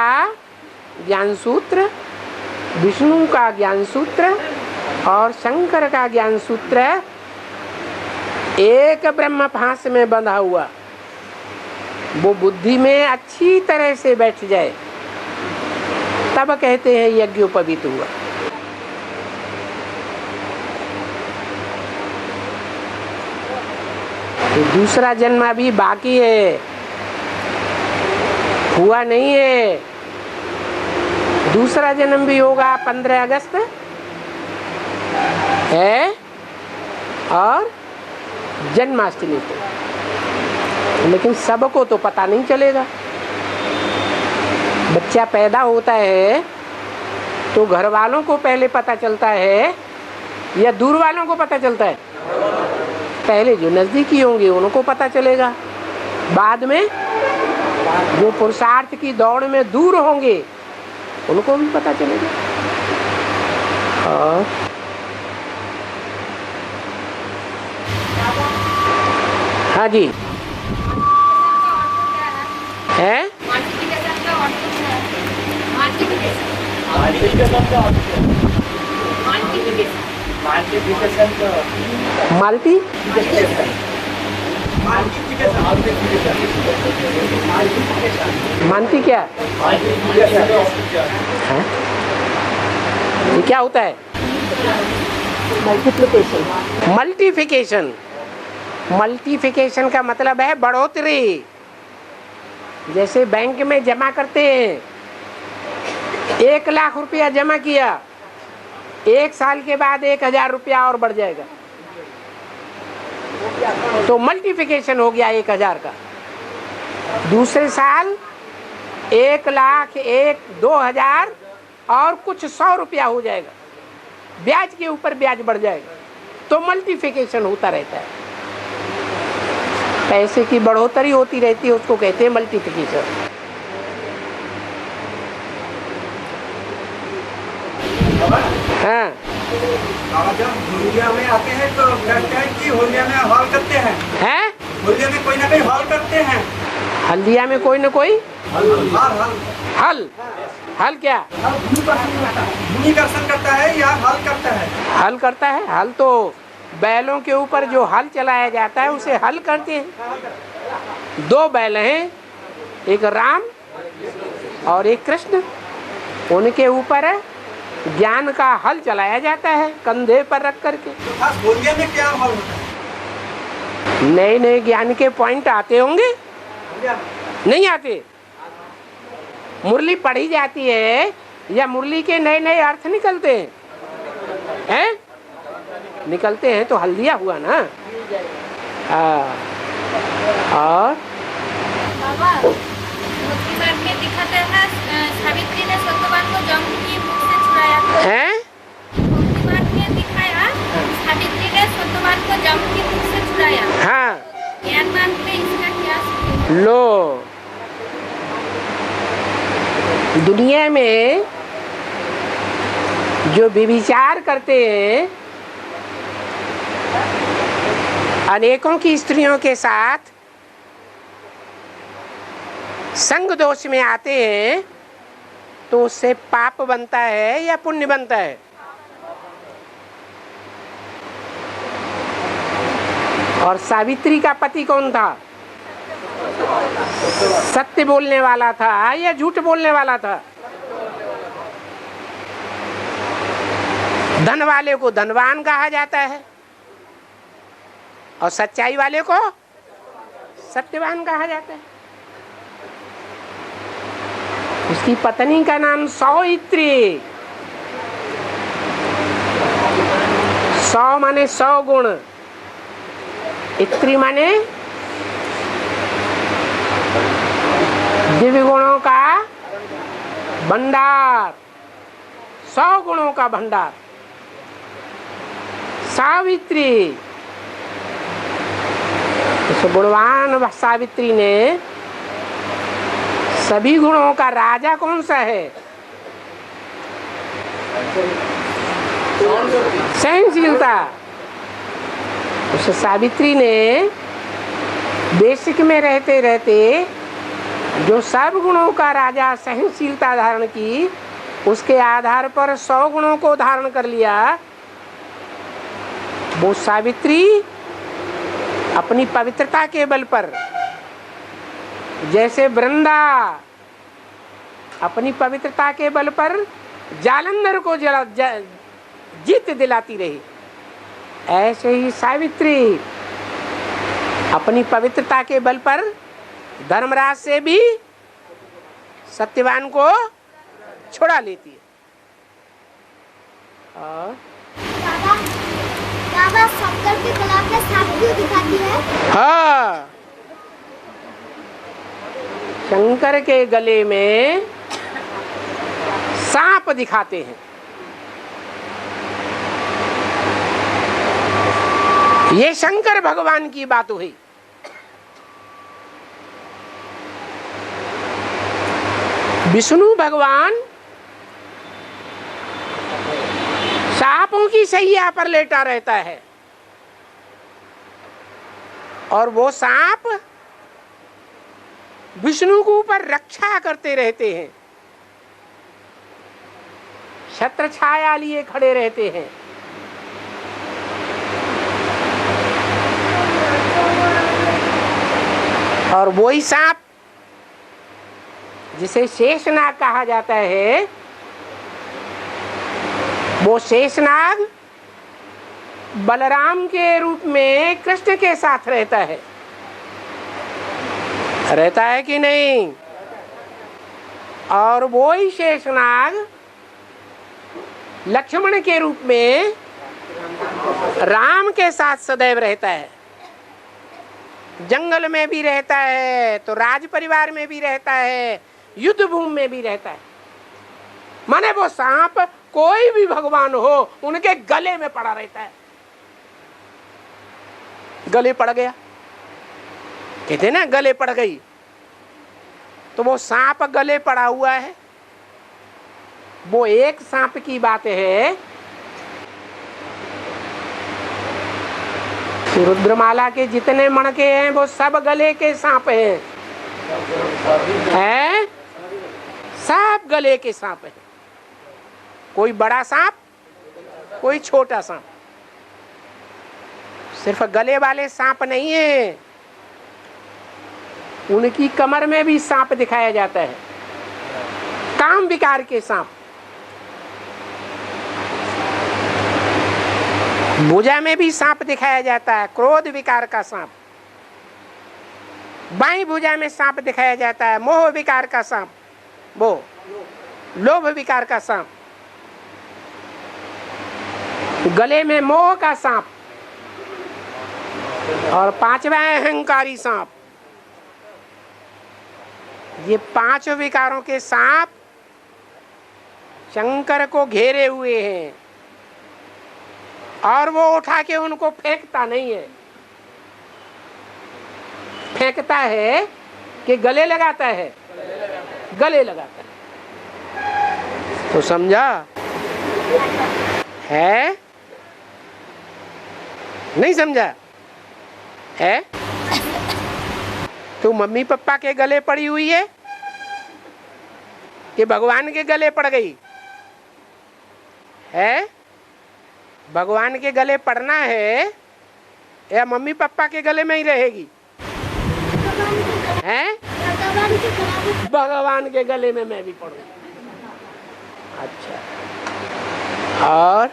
ज्ञान सूत्र, विष्णु का ज्ञान सूत्र और शंकर का ज्ञान सूत्र एक ब्रह्म फांस में बंधा हुआ, वो बुद्धि में अच्छी तरह से बैठ जाए तब कहते हैं यज्ञोपवीत हुआ। तो दूसरा जन्म अभी बाकी है, हुआ नहीं है। दूसरा जन्म भी होगा 15 अगस्त है और जन्माष्टमी को। लेकिन सबको तो पता नहीं चलेगा। बच्चा पैदा होता है तो घर वालों को पहले पता चलता है या दूर वालों को पता चलता है? पहले जो नजदीकी होंगे उनको पता चलेगा, बाद में जो पुरुषार्थ की दौड़ में दूर होंगे उनको भी पता चलेगा। और हाँ जी है माल्टी मानती क्या है? ये क्या होता है? मल्टीप्लिकेशन। मल्टीफिकेशन। मल्टीफिकेशन का मतलब है बढ़ोतरी। जैसे बैंक में जमा करते हैं, 1 लाख रुपया जमा किया, 1 साल के बाद 1000 रुपया और बढ़ जाएगा, तो मल्टीफिकेशन हो गया 1000 का। दूसरे साल 1 लाख 2000 और कुछ 100 रुपया हो जाएगा, ब्याज के ऊपर ब्याज बढ़ जाएगा, तो मल्टीफिकेशन होता रहता है। पैसे की बढ़ोतरी होती रहती है, उसको कहते हैं मल्टीफिकेशन। हाँ, जब होलिया में आते हैं तो कहते हैं कि होलिया में हॉल करते हैं। हैं? होलिया में कोई ना कोई हॉल करते हैं। हल्दिया में कोई न कोई हल हल क्या भूमि दर्शन करता है या हल करता है? हल करता है। हल तो बैलों के ऊपर जो हल चलाया जाता है उसे हल करते हैं। 2 बैल हैं, एक राम और एक कृष्ण, उनके ऊपर ज्ञान का हल चलाया जाता है कंधे पर रख करके। तो खास होलिया में क्या हॉल होता है? नए नए ज्ञान के पॉइंट आते होंगे, नहीं आते? मुरली पढ़ी जाती है या मुरली के नए नए अर्थ निकलते हैं? निकलते हैं तो हल्दिया हुआ ना। हाँ, और बाबा मोती बाग में दिखाते हैं ना, सावित्री ने सत्यवान को जम की मुख से छुड़ाया। हैं? मोती बाग में दिखाया सावित्री ने सत्यवान को जम की मुख से छुड़ाया। हाँ, ज्ञानवान पे इसका क्या? लो, दुनिया में जो व्यभिचार करते हैं, अनेकों की स्त्रियों के साथ संग दोष में आते हैं, तो उससे पाप बनता है या पुण्य बनता है? और सावित्री का पति कौन था? सत्य बोलने वाला था या झूठ बोलने वाला था? धन वाले को धनवान कहा जाता है और सच्चाई वाले को सत्यवान कहा जाता है। उसकी पत्नी का नाम सौमित्री। 100 माने 100 गुण, इत्री माने दिव्य गुणों का भंडार, 100 गुणों का भंडार। सावित्री, उस गुणवान सावित्री ने सभी गुणों का राजा कौन सा है? सहनशीलता। उस सावित्री ने बेसिक में रहते रहते जो सब गुणों का राजा सहनशीलता धारण की, उसके आधार पर 100 गुणों को धारण कर लिया। वो सावित्री अपनी पवित्रता के बल पर, जैसे वृंदा अपनी पवित्रता के बल पर जालंधर को जीत दिलाती रही, ऐसे ही सावित्री अपनी पवित्रता के बल पर धर्मराज से भी सत्यवान को छुड़ा लेती है। और बाबा शंकर के गला में सांप क्यों दिखाती है? हाँ, शंकर के गले में सांप दिखाते हैं। ये शंकर भगवान की बात हुई। विष्णु भगवान सांपों की सैया पर लेटा रहता है और वो सांप विष्णु के ऊपर रक्षा करते रहते हैं, छत्र छाया लिए खड़े रहते हैं। और वही सांप जिसे शेषनाग कहा जाता है, वो शेषनाग बलराम के रूप में कृष्ण के साथ रहता है कि नहीं? और वो ही शेषनाग लक्ष्मण के रूप में राम के साथ सदैव रहता है। जंगल में भी रहता है तो राज परिवार में भी रहता है, युद्ध भूमि में भी रहता है। माने वो सांप कोई भी भगवान हो, उनके गले में पड़ा रहता है। गले पड़ गया, कहते ना गले पड़ गई, तो वो सांप गले पड़ा हुआ है। वो एक सांप की बात है। रुद्रमाला के जितने मणके हैं वो सब गले के सांप हैं, सब गले के सांप हैं। कोई बड़ा सांप, कोई छोटा सांप। सिर्फ गले वाले सांप नहीं है, उनकी कमर में भी सांप दिखाया जाता है, काम विकार के सांप। भुजा में भी सांप दिखाया जाता है, क्रोध विकार का सांप। बाईं भुजा में सांप दिखाया जाता है, मोह विकार का सांप, वो लोभ विकार का सांप। गले में मोह का सांप, और पांचवा है अहंकारी सांप। ये 5 विकारों के सांप शंकर को घेरे हुए हैं, और वो उठा के उनको फेंकता नहीं है, फेंकता है कि गले लगाता है, गले लगाता है। तो समझा है? नहीं समझा है? तू मम्मी पापा के गले पड़ी हुई है कि भगवान के गले पड़ गई है? भगवान के गले पड़ना है या मम्मी पापा के गले में ही रहेगी? हैं? भगवान के गले में मैं भी पढ़ूंगी। अच्छा, और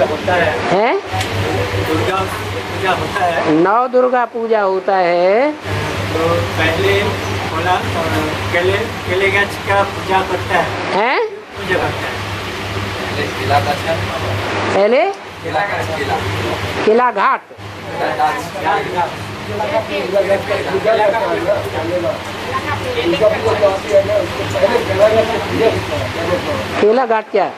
होता है? दुर्गा पूजा होता है। नौ दुर्गा पूजा होता है। तो पहले बोला केले गाछ का पूजा करता है। हैं? पूजा करता है। पहले केला घाट, केला घाट क्या है?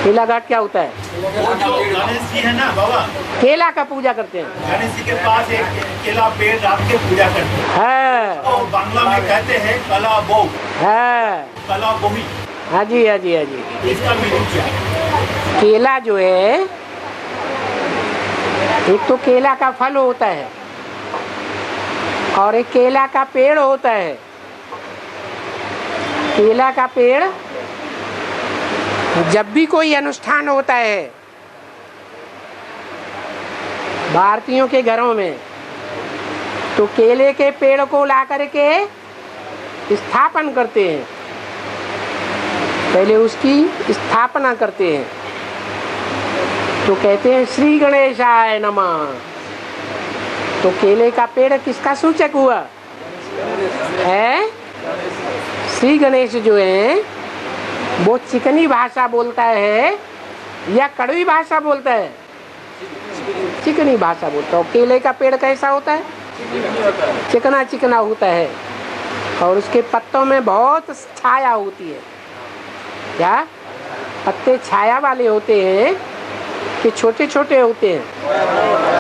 केला घाट क्या होता है? गणेश जी है ना बाबा, केला का पूजा करते हैं। गणेश जी के पास एक केला पेड़ रख के पूजा करते हैं। है, तो बांग्ला में कहते हैं कला बो, है। कला बोही। हाँ जी, हाँ जी, हाँ जी। इसका मीनिंग क्या है? केला जो है, एक तो केला का फल होता है और एक केला का पेड़ होता है। केला का पेड़ जब भी कोई अनुष्ठान होता है भारतीयों के घरों में, तो केले के पेड़ को ला करके स्थापन करते हैं। पहले उसकी स्थापना करते हैं, तो कहते हैं श्री गणेशाय नमः। तो केले का पेड़ किसका सूचक हुआ है? श्री गणेश जो है वो चिकनी भाषा बोलता है या कड़वी भाषा बोलता है? चिकनी भाषा बोलता है। केले का पेड़ कैसा होता है? चिकना चिकना होता है, और उसके पत्तों में बहुत छाया होती है। क्या पत्ते छाया वाले होते हैं कि छोटे छोटे होते हैं?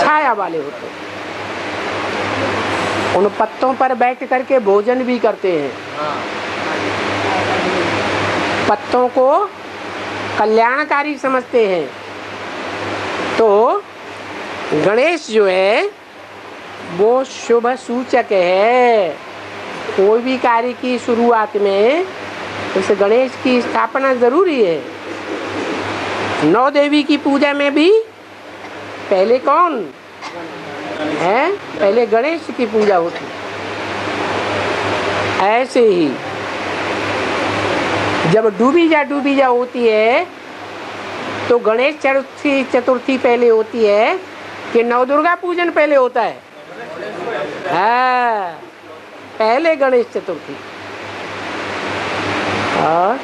छाया वाले होते हैं। उन पत्तों पर बैठ करके भोजन भी करते हैं। पत्तों को कल्याणकारी समझते हैं। तो गणेश जो है वो शुभ सूचक है। कोई भी कार्य की शुरुआत में उस गणेश की स्थापना जरूरी है। नौ देवी की पूजा में भी पहले कौन है? पहले गणेश की पूजा होती। ऐसे ही जब डूबी जा होती है तो गणेश चतुर्थी पहले होती है कि नवदुर्गा पूजन पहले होता है? हाँ, पहले गणेश चतुर्थी। और